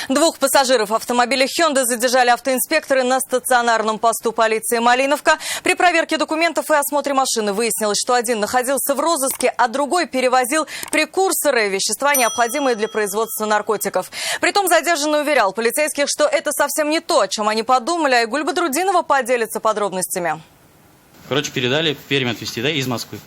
Двух пассажиров автомобиля Hyundai задержали автоинспекторы на стационарном посту полиции Малиновка. При проверке документов и осмотре машины выяснилось, что один находился в розыске, а другой перевозил прекурсоры, вещества, необходимые для производства наркотиков. Притом задержанный уверял полицейских, что это совсем не то, о чем они подумали. Айгуль Бадрудинова поделится подробностями. Короче, передали в Пермь отвезти, да, из Москвы.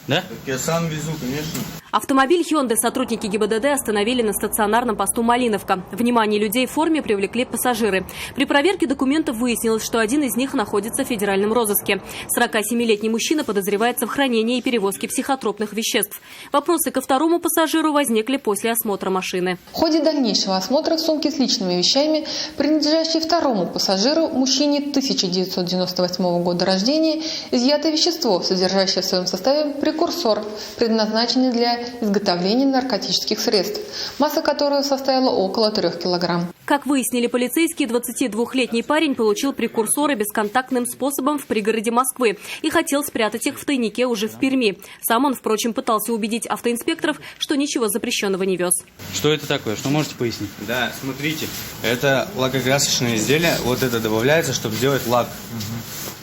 Да? Так я сам везу, конечно. Автомобиль Hyundai сотрудники ГИБДД остановили на стационарном посту Малиновка. Внимание людей в форме привлекли пассажиры. При проверке документов выяснилось, что один из них находится в федеральном розыске. 47-летний мужчина подозревается в хранении и перевозке психотропных веществ. Вопросы ко второму пассажиру возникли после осмотра машины. В ходе дальнейшего осмотра в сумке с личными вещами, принадлежащей второму пассажиру, мужчине 1998 года рождения, изъято вещество, содержащее в своем составе прекурсор, предназначенный для изготовления наркотических средств, масса которого составила около 3 килограмм. Как выяснили полицейские, 22-летний парень получил прекурсоры бесконтактным способом в пригороде Москвы и хотел спрятать их в тайнике уже в Перми. Сам он, впрочем, пытался убедить автоинспекторов, что ничего запрещенного не вез. Что это такое? Что можете пояснить? Да, смотрите, это лакокрасочное изделие, вот это добавляется, чтобы сделать лак.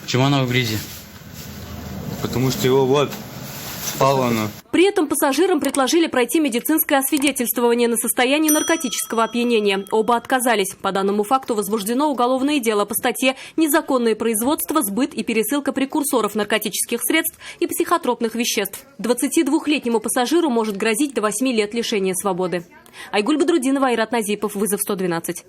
Почему оно в грязи? Потому что его вот спало оно. При этом пассажирам предложили пройти медицинское освидетельствование на состояние наркотического опьянения. Оба отказались. По данному факту возбуждено уголовное дело по статье «Незаконное производство, сбыт и пересылка прекурсоров наркотических средств и психотропных веществ». 22-летнему пассажиру может грозить до 8 лет лишения свободы. Айгуль Бадрудинова, Айрат Назипов, вызов 112.